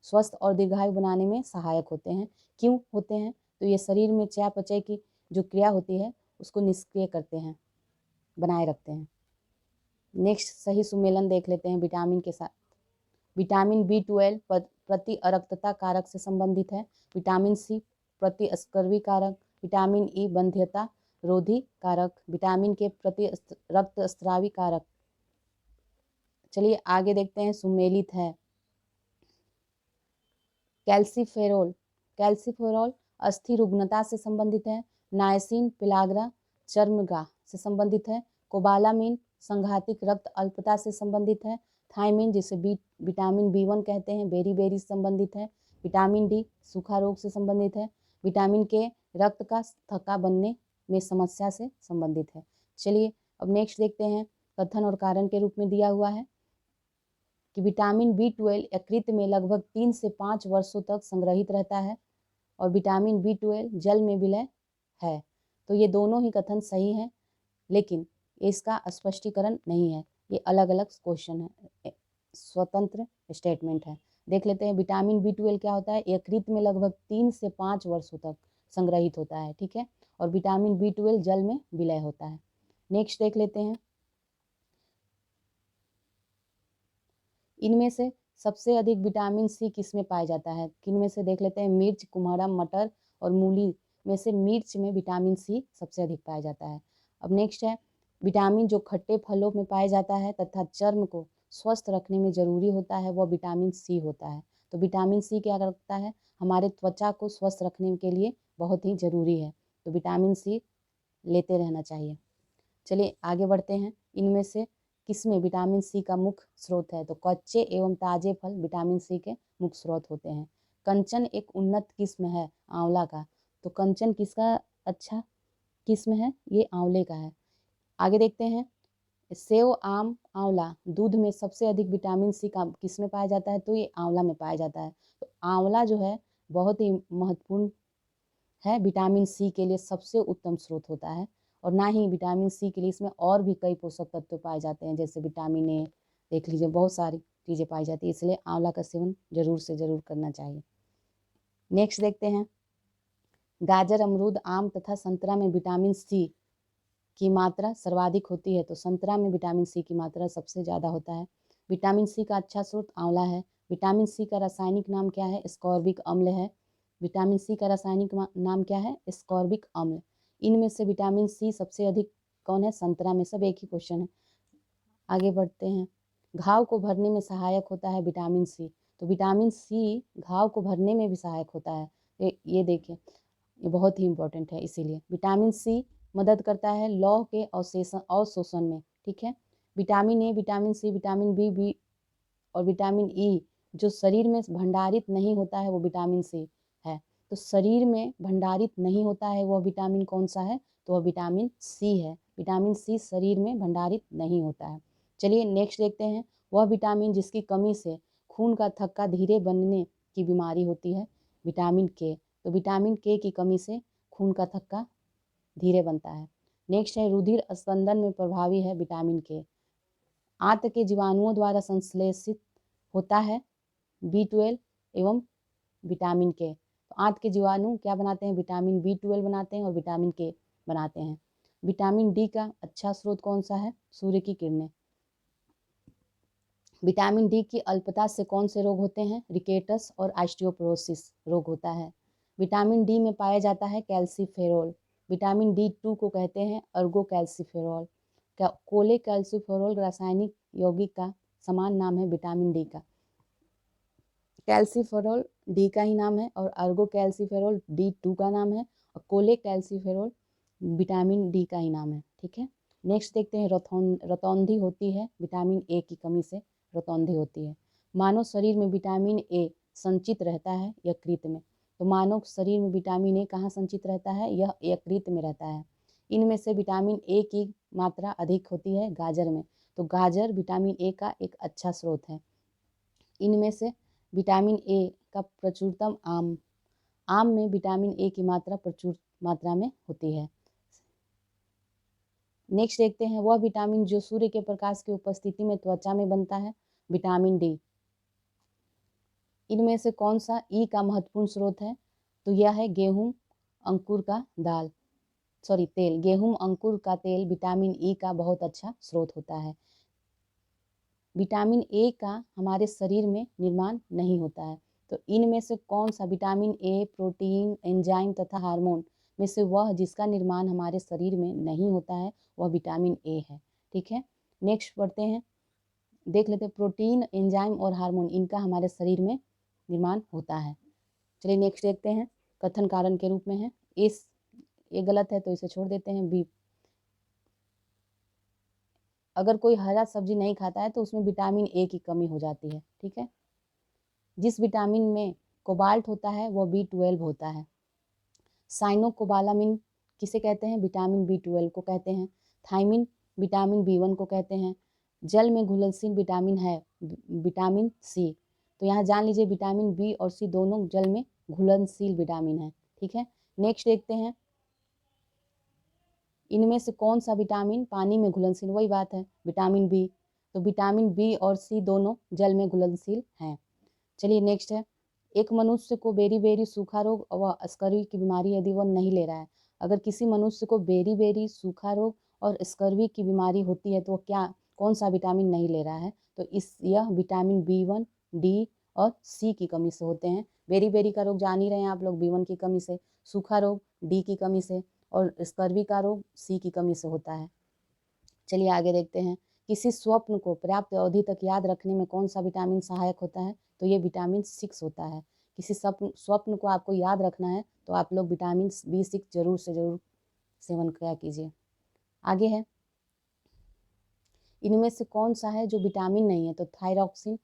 स्वस्थ और दीर्घायु बनाने में सहायक होते हैं। क्यों होते हैं? तो ये शरीर में चयापचय की जो क्रिया होती है उसको निष्क्रिय करते हैं, बनाए रखते हैं। नेक्स्ट सही सुमेलन देख लेते हैं विटामिन के साथ। विटामिन B12 प्रति अरक्तता कारक से संबंधित है। विटामिन C प्रति स्कर्वी कारक, विटामिन E बंध्यता रोधी कारक, विटामिन K प्रति रक्तस्रावी कारक। चलिए आगे देखते हैं, सुमेलित है। कैल्सीफेरोल अस्थि रुग्णता से संबंधित है। नायसिन, पिलाग्रा चर्मगा से संबंधित है। कोबालामिन संघातिक रक्त अल्पता से संबंधित है। थायमिन जिसे विटामिन B1 कहते हैं, बेरी से संबंधित है। विटामिन डी सूखा रोग से संबंधित है। विटामिन के रक्त का थक्का बनने में समस्या से संबंधित है। चलिए अब नेक्स्ट देखते हैं, कथन और कारण के रूप में दिया हुआ है कि विटामिन B12 यकृत में लगभग 3 से 5 वर्षों तक संग्रहित रहता है और विटामिन B12 जल में विलय है। तो ये दोनों ही कथन सही हैं, लेकिन इसका स्पष्टीकरण नहीं है, ये अलग अलग क्वेश्चन है, स्वतंत्र स्टेटमेंट है। देख लेते हैं विटामिन B12 क्या होता है। यकृत में लगभग 3 से 5 वर्षों तक संग्रहित होता है, ठीक है, और विटामिन B12 जल में विलय होता है। नेक्स्ट देख लेते हैं, इनमें से सबसे अधिक विटामिन सी किस में पाया जाता है। किन में से देख लेते हैं, मिर्च, कुम्हड़ा, मटर और मूली में से मिर्च में विटामिन सी सबसे अधिक पाया जाता है। अब नेक्स्ट है, विटामिन जो खट्टे फलों में पाया जाता है तथा चर्म को स्वस्थ रखने में जरूरी होता है वह विटामिन सी होता है। तो विटामिन सी क्या करता है, हमारे त्वचा को स्वस्थ रखने के लिए बहुत ही जरूरी है, तो विटामिन सी लेते रहना चाहिए। चलिए आगे बढ़ते हैं, इनमें से किसमें विटामिन सी का मुख्य स्रोत है। तो कच्चे एवं ताजे फल विटामिन सी के मुख्य स्रोत होते हैं। कंचन एक उन्नत किस्म है आंवला का, तो कंचन किसका अच्छा किस्म है, ये आंवले का है। आगे देखते हैं, सेव, आम, आंवला दूध में सबसे अधिक विटामिन सी का किस में पाया जाता है, तो ये आंवला में पाया जाता है। तो आंवला जो है बहुत ही महत्वपूर्ण है, विटामिन सी के लिए सबसे उत्तम स्रोत होता है। और ना ही विटामिन सी के लिए इसमें और भी कई पोषक तत्व पाए जाते हैं, जैसे विटामिन ए, देख लीजिए बहुत सारी चीज़ें पाई जाती है, इसलिए आंवला का सेवन जरूर से जरूर करना चाहिए। नेक्स्ट देखते हैं, गाजर, अमरूद, आम तथा संतरा में विटामिन सी की मात्रा सर्वाधिक होती है। तो संतरा में विटामिन सी की मात्रा सबसे ज़्यादा होता है। विटामिन सी का अच्छा स्रोत आंवला है। विटामिन सी का रासायनिक नाम क्या है, स्कॉर्बिक अम्ल है। विटामिन सी का रासायनिक नाम क्या है, स्कॉर्बिक अम्ल। इनमें से विटामिन सी सबसे अधिक कौन है, संतरा में। सब एक ही क्वेश्चन है। आगे बढ़ते हैं, घाव को भरने में सहायक होता है विटामिन सी। तो विटामिन सी घाव को भरने में भी सहायक होता है। ये देखिए, ये बहुत ही इंपॉर्टेंट है, इसीलिए विटामिन सी मदद करता है लौह के अवशोषण में, ठीक है। Vitamin A, vitamin C, vitamin B और विटामिन ई जो शरीर में भंडारित नहीं होता है वो विटामिन सी है। तो शरीर में भंडारित नहीं होता है वह विटामिन कौन सा है, तो वह विटामिन सी है। विटामिन सी शरीर में भंडारित नहीं होता है। चलिए नेक्स्ट देखते हैं, वह विटामिन जिसकी कमी से खून का थक्का धीरे बनने की बीमारी होती है, विटामिन के। तो विटामिन के की कमी से खून का थक्का धीरे बनता है। नेक्स्ट है, रुधिर स्पंदन में प्रभावी है विटामिन के। आंत के जीवाणुओं द्वारा संश्लेषित होता है B12 एवं विटामिन के। तो आंत के जीवाणु क्या बनाते हैं, विटामिन B12 बनाते हैं और विटामिन के बनाते हैं। विटामिन डी का अच्छा स्रोत कौन सा है, सूर्य की किरणें। विटामिन डी की अल्पता से कौन से रोग होते हैं, रिकेटस और ऑस्टियोपोरोसिस रोग होता है। विटामिन डी में पाया जाता है कैल्सीफेरोल। विटामिन D2 को कहते हैं अर्गो कैल्सीफेरोल। कोले कैल्सीफेरोल रासायनिक यौगिक का समान नाम है विटामिन डी का। कैल्सीफेरोल डी का ही नाम है और अर्गो कैल्सीफेरोल D2 का नाम है और कोले कैल्सीफेरोल विटामिन डी का ही नाम है, ठीक है। नेक्स्ट देखते हैं, रतौंधी होती है विटामिन ए की कमी से रतौंधी होती है। मानव शरीर में विटामिन ए संचित रहता है यकृत में। तो मानव शरीर में विटामिन ए कहाँ संचित रहता है, यह यकृत में रहता है। इनमें से विटामिन ए की मात्रा अधिक होती है गाजर में। तो गाजर विटामिन ए का एक अच्छा स्रोत है। इनमें से विटामिन ए का प्रचुरतम आम में विटामिन ए की मात्रा प्रचुर मात्रा में होती है। नेक्स्ट देखते हैं, वह विटामिन जो सूर्य के प्रकाश की उपस्थिति में त्वचा में बनता है, विटामिन डी। इनमें से कौन सा ई का महत्वपूर्ण स्रोत है, तो यह है गेहूं अंकुर का तेल। गेहूं अंकुर का तेल विटामिन ई का बहुत अच्छा स्रोत होता है। विटामिन ए का हमारे शरीर में निर्माण नहीं होता है। तो इनमें से कौन सा विटामिन ए प्रोटीन, एंजाइम तथा हार्मोन में से वह जिसका निर्माण हमारे शरीर में नहीं होता है वह विटामिन ए है, ठीक है। नेक्स्ट बढ़ते हैं, देख लेते हैं प्रोटीन, एंजाइम और हार्मोन इनका हमारे शरीर में निर्माण होता है। चलिए नेक्स्ट देखते हैं, कथन कारण के रूप में है। ये गलत है तो इसे छोड़ देते हैं। बी अगर कोई हरा सब्जी नहीं खाता है तो उसमें विटामिन ए की कमी हो जाती है, ठीक है। जिस विटामिन में कोबाल्ट होता है वो B12 होता है। साइनोकोबालामिन किसे कहते हैं? विटामिन B12 को कहते हैं। थायमिन विटामिन B1 को कहते हैं। जल में घुलनशील विटामिन है विटामिन सी। तो यहाँ जान लीजिए विटामिन बी और सी दोनों जल में घुलनशील विटामिन है, ठीक है। नेक्स्ट देखते हैं, इनमें से कौन सा विटामिन पानी में घुलनशील? वही बात है, विटामिन बी। तो विटामिन बी और सी दोनों जल में घुलनशील हैं। चलिए नेक्स्ट है, एक मनुष्य को बेरी सूखा रोग व स्कर्वी की बीमारी यदि वह नहीं ले रहा है, अगर किसी मनुष्य को बेरी सूखा रोग और स्कर्वी की बीमारी होती है तो क्या कौन सा विटामिन नहीं ले रहा है? तो यह विटामिन B1, डी और सी की कमी से होते हैं। बेरी का रोग जान ही रहे हैं आप लोग, B1 की कमी से, सूखा रोग डी की कमी से और स्कर्वी का रोग सी की कमी से होता है। चलिए आगे देखते हैं, किसी स्वप्न को पर्याप्त अवधि तक याद रखने में कौन सा विटामिन सहायक होता है? तो ये विटामिन 6 होता है। किसी स्वप्न को आपको याद रखना है तो आप लोग विटामिन B6 जरूर से जरूर सेवन किया कीजिए। आगे है, इनमें से कौन सा है जो विटामिन नहीं है? तो थायरॉक्सिन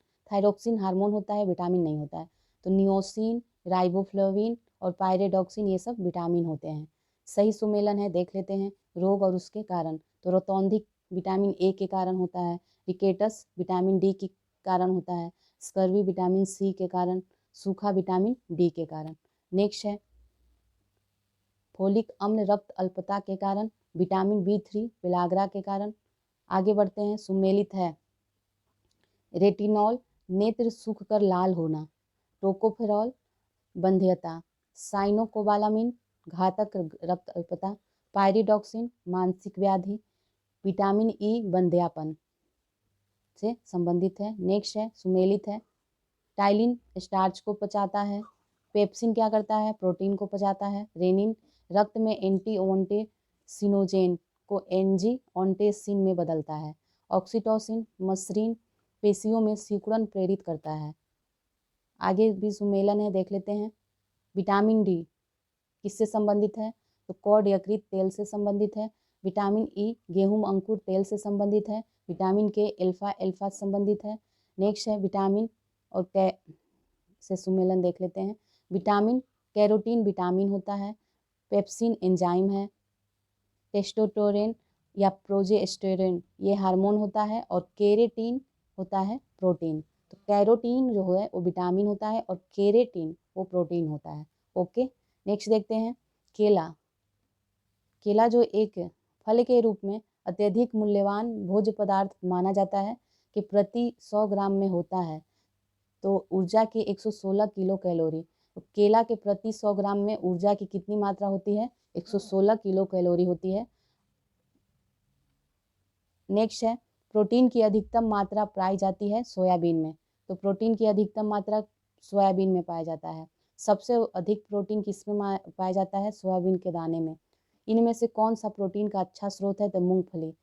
हार्मोन होता है, विटामिन नहीं होता है। तो नियोसिन, राइबोफ्लाविन और पायरेडॉक्सिन ये सब विटामिन होते हैं। सही सुमेलन है, देख लेते हैं। रोग और उसके कारण, तो रोतौंधिक विटामिन ए के कारण होता है, रिकेटस विटामिन डी के कारण होता है, स्कर्वी विटामिन सी के कारण, सूखा विटामिन डी के कारण। नेक्स्ट है, फोलिक अम्ल रक्त अल्पता के कारण, विटामिन B3 पेलाग्रा के कारण। आगे बढ़ते हैं, सुमेलित है, रेटिनॉल नेत्र सूख कर लाल होना, टोकोफेरॉल बंध्यता, साइनोकोबालामिन घातक रक्त अल्पता, पायरिडॉक्सिन मानसिक व्याधि, विटामिन ई बंध्यापन से संबंधित है। नेक्स्ट है, सुमेलित है, टाइलिन स्टार्च को पचाता है, पेप्सिन क्या करता है? प्रोटीन को पचाता है, रेनिन रक्त में एंटीओंटेसिनोजेन को एंजीओंटेसिन में बदलता है, ऑक्सीटोसिन मसरीन पेशियों में सिकुड़न प्रेरित करता है। आगे भी सुमेलन है, देख लेते हैं। विटामिन डी किससे संबंधित है? तो कॉड यकृत तेल से संबंधित है। विटामिन ई गेहूं अंकुर तेल से संबंधित है। विटामिन के अल्फा से संबंधित है। नेक्स्ट है, विटामिन और से सुमेलन देख लेते हैं। विटामिन कैरोटीन विटामिन होता है, पेप्सिन एंजाइम है, टेस्टोस्टेरोन या प्रोजेस्टेरोन ये हार्मोन होता है और केरेटीन होता है प्रोटीन। तो कैरोटीन जो है वो विटामिन होता है और केरेटीन वो प्रोटीन होता है। ओके, नेक्स्ट देखते हैं, केला जो एक फल के रूप में अत्यधिक मूल्यवान भोज्य पदार्थ माना जाता है कि प्रति 100 ग्राम में होता है तो ऊर्जा की 116 किलो कैलोरी। तो केला के प्रति 100 ग्राम में ऊर्जा की कितनी मात्रा होती है? 116 किलो कैलोरी होती है। नेक्स्ट है, प्रोटीन की अधिकतम मात्रा पाई जाती है सोयाबीन में। तो प्रोटीन की अधिकतम मात्रा सोयाबीन में पाया जाता है। सबसे अधिक प्रोटीन किसमें पाया जाता है? सोयाबीन के दाने में। इनमें से कौन सा प्रोटीन का अच्छा स्रोत है? तो मूंगफली।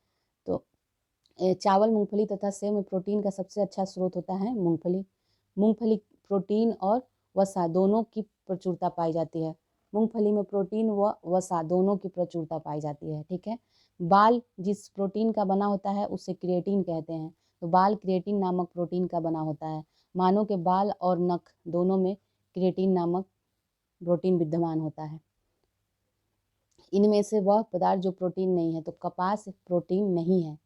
तो चावल, मूंगफली तथा सेव में प्रोटीन का सबसे अच्छा स्रोत होता है मूंगफली। मूंगफली प्रोटीन और वसा दोनों की प्रचुरता पाई जाती है। मूंगफली में प्रोटीन व वसा दोनों की प्रचुरता पाई जाती है, ठीक है। बाल जिस प्रोटीन का बना होता है उसे क्रिएटिन कहते हैं। तो बाल क्रिएटिन नामक प्रोटीन का बना होता है। मानव के बाल और नख दोनों में क्रिएटिन नामक प्रोटीन विद्यमान होता है। इनमें से वह पदार्थ जो प्रोटीन नहीं है, तो कपास प्रोटीन नहीं है।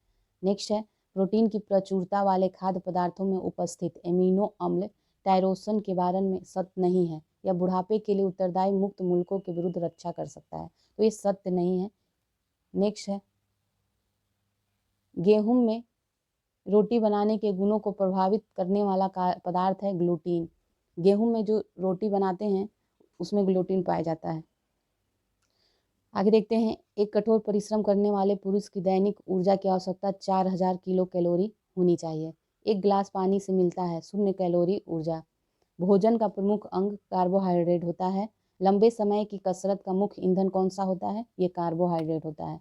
नेक्स्ट है, प्रोटीन की प्रचुरता वाले खाद्य पदार्थों में उपस्थित एमिनो अम्ल टायरोसिन के बारे में सत्य नहीं है। यह बुढ़ापे के लिए उत्तरदायी मुक्त मूलकों के विरुद्ध रक्षा कर सकता है, तो ये सत्य नहीं है। नेक्स्ट है, गेहूं में रोटी बनाने के गुणों को प्रभावित करने वाला पदार्थ है ग्लूटीन। गेहूं में जो रोटी बनाते हैं उसमें ग्लूटीन पाया जाता है। आगे देखते हैं, एक कठोर परिश्रम करने वाले पुरुष की दैनिक ऊर्जा की आवश्यकता 4000 किलो कैलोरी होनी चाहिए। एक गिलास पानी से मिलता है 0 कैलोरी ऊर्जा। भोजन का प्रमुख अंग कार्बोहाइड्रेट होता है। लंबे समय की कसरत का मुख्य ईंधन कौन सा होता है? ये कार्बोहाइड्रेट होता है।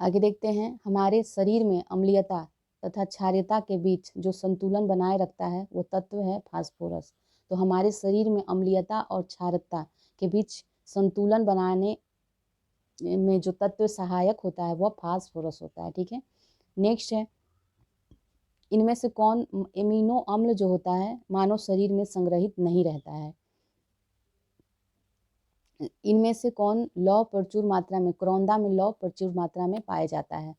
आगे देखते हैं, हमारे शरीर में अम्लीयता तथा क्षारीयता के बीच जो संतुलन बनाए रखता है वो तत्व है फास्फोरस। तो हमारे शरीर में अम्लीयता और क्षारीयता के बीच संतुलन बनाने में जो तत्व सहायक होता है वह फास्फोरस होता है। ठीक है, नेक्स्ट है, इनमें से कौन एमिनो अम्ल जो होता है मानव शरीर में संग्रहित नहीं रहता है? इनमें से कौन लौह प्रचुर मात्रा में, करौंदा में लौह प्रचुर मात्रा में पाया जाता है?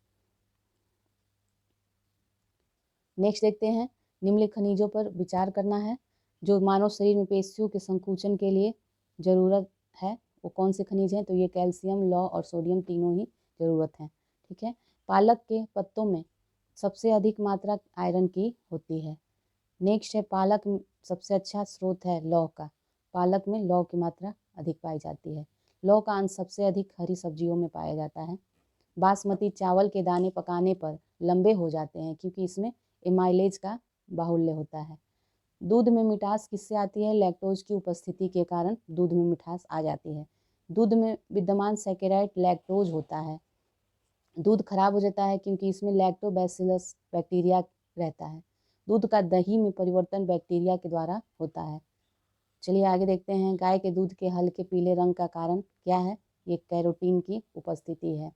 नेक्स्ट देखते हैं, निम्नलिखित खनिजों पर विचार करना है जो मानव शरीर में पेशियों के संकुचन के लिए जरूरत है। वो कौन से खनिज हैं? तो ये कैल्शियम, लौह और सोडियम तीनों ही जरूरत हैं। ठीक है, पालक के पत्तों में सबसे अधिक मात्रा आयरन की होती है। नेक्स्ट है, पालक सबसे अच्छा स्रोत है लौह का, पालक में लौह की मात्रा अधिक पाई जाती है। लौह का अंश सबसे अधिक हरी सब्जियों में पाया जाता है। बासमती चावल के दाने पकाने पर लंबे हो जाते हैं क्योंकि इसमें एमाइलेज का बाहुल्य होता है। दूध में मिठास किससे आती है? लैक्टोज की उपस्थिति के कारण दूध में मिठास आ जाती है। दूध में विद्यमान सैकेराइड लैक्टोज होता है। दूध खराब हो जाता है क्योंकि इसमें लैक्टोबैसिलस बैक्टीरिया रहता है। दूध का दही में परिवर्तन बैक्टीरिया के द्वारा होता है। चलिए आगे देखते हैं, गाय के दूध के हल्के पीले रंग का कारण क्या है? ये कैरोटीन की उपस्थिति है।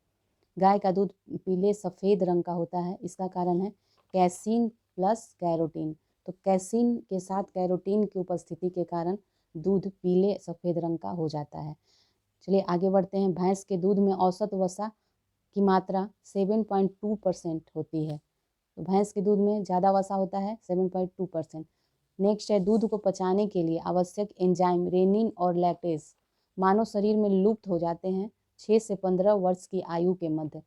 गाय का दूध पीले सफ़ेद रंग का होता है, इसका कारण है कैसीन प्लस कैरोटीन। तो कैसीन के साथ कैरोटीन की उपस्थिति के कारण दूध पीले सफ़ेद रंग का हो जाता है। चलिए आगे बढ़ते हैं, भैंस के दूध में औसत वसा की मात्रा 7.2% होती है। तो भैंस के दूध में ज़्यादा वसा होता है 7.2%। नेक्स्ट है, दूध को पचाने के लिए आवश्यक एंजाइम रेनिन और लैक्टेज मानव शरीर में लुप्त हो जाते हैं 6 से 15 वर्ष की आयु के मध्य।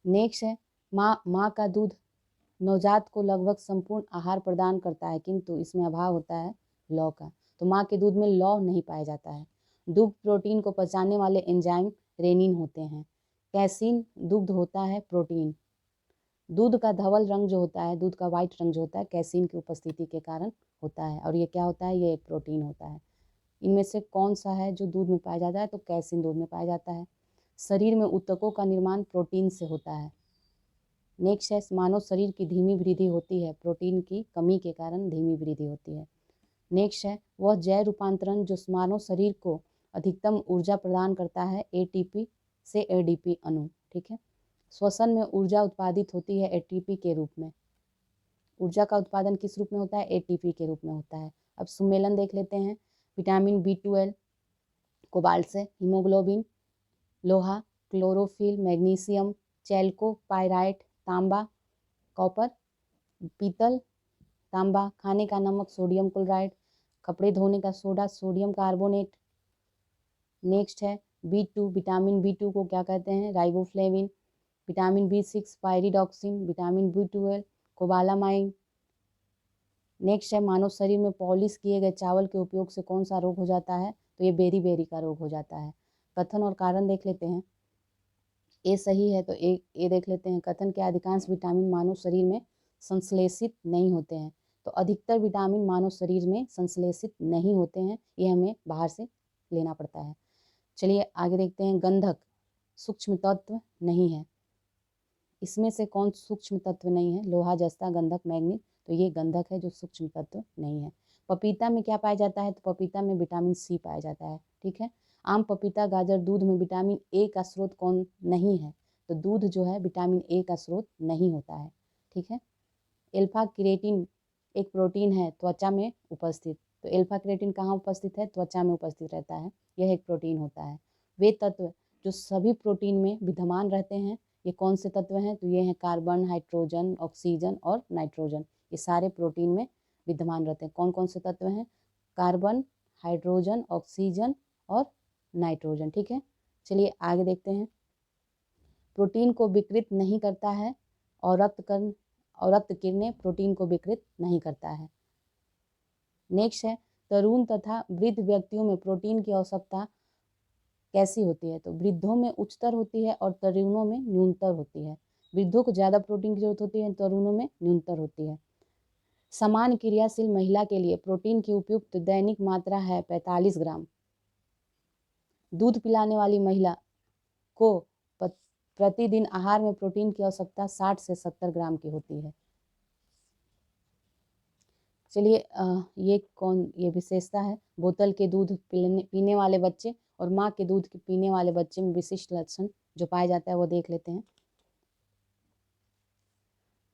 नेक्स्ट है, माँ का दूध नवजात को लगभग संपूर्ण आहार प्रदान करता है किंतु इसमें अभाव होता है लौह का। तो माँ के दूध में लौह नहीं पाया जाता है। दुग्ध प्रोटीन को पचाने वाले एंजाइम रेनिन होते हैं। कैसीन दुग्ध होता है प्रोटीन। दूध का धवल रंग जो होता है, दूध का वाइट रंग जो होता है कैसीन की उपस्थिति के कारण होता है और ये क्या होता है? ये एक प्रोटीन होता है। इनमें से कौन सा है जो दूध में पाया जाता है? तो कैसीन दूध में पाया जाता है। शरीर में ऊतकों का निर्माण प्रोटीन से होता है। नेक्स्ट है, मानव शरीर की धीमी वृद्धि होती है, प्रोटीन की कमी के कारण धीमी वृद्धि होती है। नेक्स्ट है, वह जैव रूपांतरण जो मानव शरीर को अधिकतम ऊर्जा प्रदान करता है एटीपी से एडीपी अणु। ठीक है, श्वसन में ऊर्जा उत्पादित होती है एटीपी के रूप में। ऊर्जा का उत्पादन किस रूप में होता है? एटीपी के रूप में होता है। अब सुमेलन देख लेते हैं, विटामिन B12 कोबाल्ट से, हीमोग्लोबिन, लोहा, क्लोरोफिल, मैग्नीशियम, चैल्कोपाइराइट, तांबा, कॉपर, पीतल, तांबा, खाने का नमक सोडियम क्लोराइड, कपड़े धोने का सोडा सोडियम कार्बोनेट। नेक्स्ट है B2, विटामिन B2 को क्या कहते हैं? Riboflavin, vitamin B6 pyridoxine, vitamin B12 cobalamin. Next है, मानव शरीर में पॉलिश किए गए चावल के उपयोग से कौन सा रोग हो जाता है? तो ये बेरी का रोग हो जाता है। कथन और कारण देख लेते हैं, ए सही है तो ए देख लेते हैं। कथन के अधिकांश विटामिन मानव शरीर में संश्लेषित नहीं होते हैं। तो अधिकतर विटामिन मानव शरीर में संश्लेषित नहीं होते हैं, ये हमें बाहर से लेना पड़ता है। चलिए आगे देखते हैं, गंधक सूक्ष्म तत्व नहीं है। इसमें से कौन सूक्ष्म तत्व नहीं है? लोहा, जस्ता, गंधक, मैग्नीज। तो ये गंधक है जो सूक्ष्म तत्व नहीं है। पपीता में क्या पाया जाता है? तो पपीता में विटामिन C पाया जाता है। ठीक है, आम, पपीता, गाजर, दूध में विटामिन A का स्रोत कौन नहीं है? तो दूध जो है विटामिन A का स्रोत नहीं होता है। ठीक है, एल्फा क्रिएटिन एक प्रोटीन है त्वचा में उपस्थित। तो एल्फा क्रिएटिन कहाँ उपस्थित है? त्वचा में उपस्थित रहता है, यह एक प्रोटीन होता है। वे तत्व जो सभी प्रोटीन में विद्यमान रहते हैं ये कौन से तत्व हैं? तो ये हैं कार्बन, हाइड्रोजन, ऑक्सीजन और नाइट्रोजन। ये सारे प्रोटीन में विद्यमान रहते हैं। कौन कौन से तत्व हैं? कार्बन, हाइड्रोजन, ऑक्सीजन और नाइट्रोजन। ठीक है, चलिए आगे देखते हैं, प्रोटीन को विकृत नहीं करता है और रक्त किरणें प्रोटीन को विकृत नहीं करता है। नेक्स्ट है, तरुण तथा वृद्ध व्यक्तियों में प्रोटीन की आवश्यकता कैसी होती है? तो वृद्धों में उच्चतर होती है और तरुणों में न्यूनतर होती है। वृद्धों को ज़्यादा प्रोटीन की जरूरत होती है, तरुणों में न्यूनतर होती है। समान क्रियाशील महिला के लिए प्रोटीन की उपयुक्त दैनिक मात्रा है 45 ग्राम। दूध पिलाने वाली महिला को प्रतिदिन आहार में प्रोटीन की आवश्यकता 60 से 70 ग्राम की होती है। चलिए ये विशेषता है, बोतल के दूध पीने वाले बच्चे और माँ के दूध के पीने वाले बच्चे में विशिष्ट लक्षण जो पाया जाता है वो देख लेते हैं।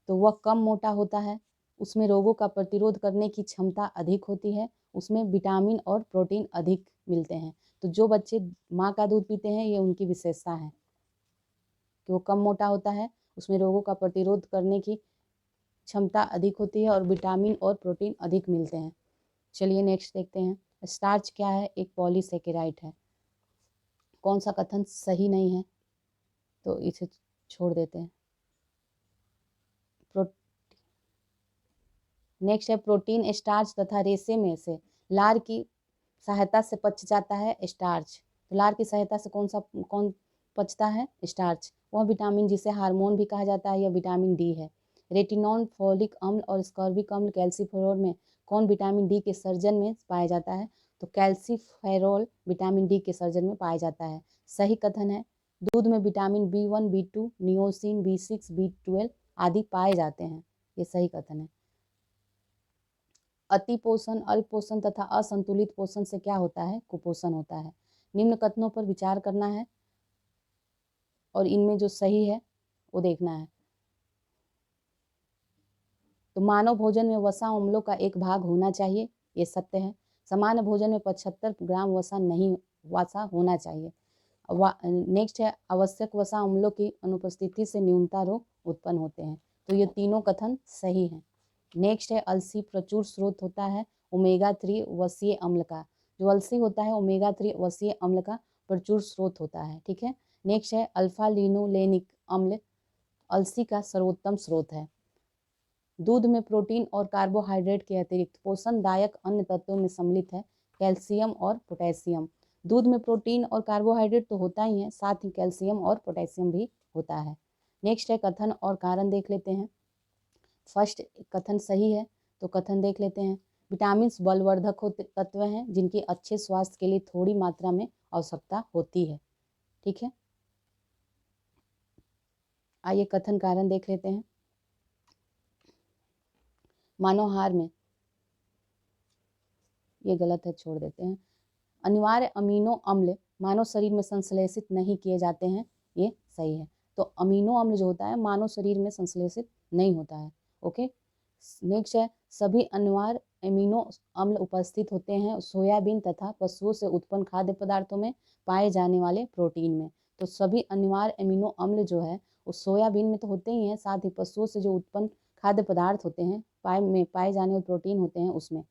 तो वह कम मोटा होता है, उसमें रोगों का प्रतिरोध करने की क्षमता अधिक होती है, उसमें विटामिन और प्रोटीन अधिक मिलते हैं। तो जो बच्चे माँ का दूध पीते हैं ये उनकी विशेषता है कि वो कम मोटा होता है, उसमें रोगों का प्रतिरोध करने की क्षमता अधिक होती है और विटामिन और प्रोटीन अधिक मिलते हैं। चलिए नेक्स्ट देखते हैं। स्टार्च क्या है? एक पॉलीसेकेराइड है। कौन सा कथन सही नहीं है तो इसे छोड़ देते हैं। नेक्स्ट है प्रोटीन स्टार्च तथा रेशे में से लार की सहायता से पच जाता है स्टार्च। तो लार की सहायता से कौन पचता है? स्टार्च। वह विटामिन जिसे हार्मोन भी कहा जाता है, यह विटामिन डी है। रेटिनॉल, फोलिक अम्ल और स्कॉर्बिक अम्ल कैल्सीफेरोल में कौन विटामिन डी के सर्जन में पाया जाता है? तो कैल्सीफेरोल विटामिन डी के सर्जन में पाया जाता है। सही कथन है। दूध में vitamin B1, B2, नियोसिन, B6, B12 आदि पाए जाते हैं। ये सही कथन है। अति पोषण, अल्प पोषण तथा असंतुलित पोषण से क्या होता है? कुपोषण होता है। निम्न कथनों पर विचार करना है और इनमें जो सही है वो देखना है। तो मानव भोजन में वसा अम्लों का एक भाग होना चाहिए, ये सत्य है। सामान्य भोजन में 75 ग्राम वसा होना चाहिए। नेक्स्ट है आवश्यक वसा अम्लों की अनुपस्थिति से न्यूनता रोग उत्पन्न होते हैं। तो ये तीनों कथन सही हैं। नेक्स्ट है अलसी प्रचुर स्रोत होता है ओमेगा 3 वसीय अम्ल का। जो अलसी होता है ओमेगा 3 वसीय अम्ल का प्रचुर स्रोत होता है। ठीक है। नेक्स्ट है अल्फा लिनोलेनिक अम्ल अलसी का सर्वोत्तम स्रोत है। दूध में प्रोटीन और कार्बोहाइड्रेट के अतिरिक्त पोषणदायक अन्य तत्वों में सम्मिलित है कैल्शियम और पोटेशियम। दूध में प्रोटीन और कार्बोहाइड्रेट तो होता ही है, साथ ही कैल्शियम और पोटेशियम भी होता है। नेक्स्ट है कथन और कारण देख लेते हैं। फर्स्ट कथन सही है तो कथन देख लेते हैं। विटामिन बलवर्धक तत्व हैं जिनकी अच्छे स्वास्थ्य के लिए थोड़ी मात्रा में आवश्यकता होती है। ठीक है। आइए कथन कारण देख लेते हैं। मानव आहार में, ये गलत है, छोड़ देते हैं। अनिवार्य अमीनो अम्ल मानव शरीर में संश्लेषित नहीं किए जाते हैं, ये सही है। तो अमीनो अम्ल जो होता है मानव शरीर में संश्लेषित नहीं होता है। ओके। नेक्स्ट है सभी अनिवार्य अमीनो अम्ल उपस्थित होते हैं सोयाबीन तथा पशुओं से उत्पन्न खाद्य पदार्थों में पाए जाने वाले प्रोटीन में। तो सभी अनिवार्य अमीनो अम्ल जो है वो सोयाबीन में तो होते ही हैं, साथ ही पशुओं से जो उत्पन्न खाद्य पदार्थ होते हैं पाए जाने वाले प्रोटीन होते हैं उसमें।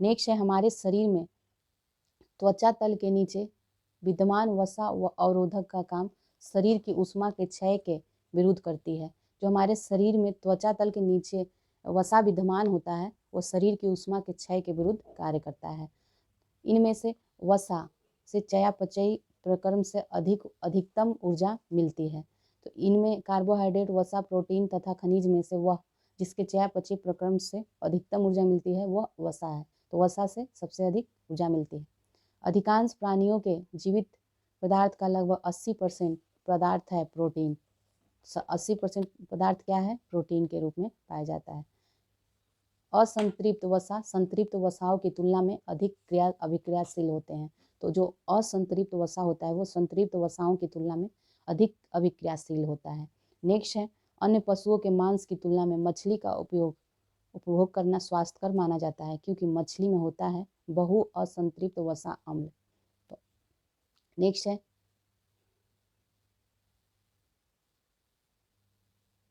नेक्स्ट है हमारे शरीर में त्वचा तल के नीचे विद्यमान वसा व अवरोधक का काम शरीर की ऊष्मा के क्षय के विरुद्ध करती है। जो हमारे शरीर में त्वचा तल के नीचे वसा विद्यमान होता है वो शरीर की ऊष्मा के क्षय के विरुद्ध कार्य करता है। इनमें से वसा से चयापचयी प्रक्रम से अधिकतम ऊर्जा मिलती है। तो इनमें कार्बोहाइड्रेट, वसा, प्रोटीन तथा खनिज में से वह जिसके चयापचयी प्रक्रम से अधिकतम ऊर्जा मिलती है वह वसा है। तो वसा से सबसे अधिक ऊर्जा मिलती है। अधिकांश प्राणियों के जीवित पदार्थ का लगभग 80% पदार्थ है प्रोटीन। 80% पदार्थ क्या है? प्रोटीन के रूप में पाया जाता है। असंतृप्त वसा संतृप्त वसाओं की तुलना में अधिक अभिक्रियाशील होते हैं। तो जो असंतृप्त वसा होता है वो संतृप्त वसाओं की तुलना में अधिक अभिक्रियाशील होता है। नेक्स्ट है अन्य पशुओं के मांस की तुलना में मछली का उपभोग करना स्वास्थ्यकर माना जाता है क्योंकि मछली में होता है बहु असंतृप्त वसा अम्ल। तो नेक्स्ट है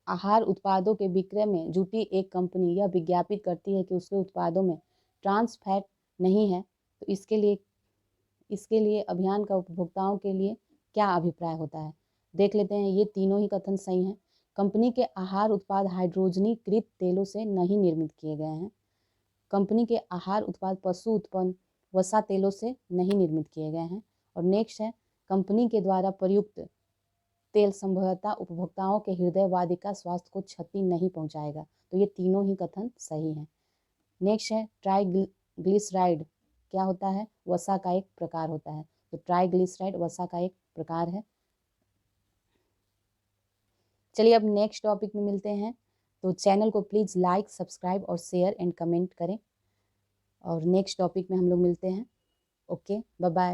आहार उत्पादों के विक्रय में जुटी एक कंपनी यह विज्ञापित करती है कि उसके उत्पादों में ट्रांस फैट नहीं है। तो इसके लिए अभियान का उपभोक्ताओं के लिए क्या अभिप्राय होता है? देख लेते हैं। ये तीनों ही कथन सही हैं। कंपनी के आहार उत्पाद हाइड्रोजनीकृत तेलों से नहीं निर्मित किए गए हैं। कंपनी के आहार उत्पाद पशु उत्पन्न वसा तेलों से नहीं निर्मित किए गए हैं। और नेक्स्ट है कंपनी के द्वारा प्रयुक्त तेल संभवतः उपभोक्ताओं के हृदय वादिका स्वास्थ्य को क्षति नहीं पहुंचाएगा। तो ये तीनों ही कथन सही हैं। नेक्स्ट है ट्राइग्लिसराइड क्या होता है? वसा का एक प्रकार होता है। तो ट्राइग्लिसराइड वसा का एक प्रकार है। चलिए अब नेक्स्ट टॉपिक में मिलते हैं। तो चैनल को प्लीज़ लाइक, सब्सक्राइब और शेयर एंड कमेंट करें और नेक्स्ट टॉपिक में हम लोग मिलते हैं। Okay, bye bye.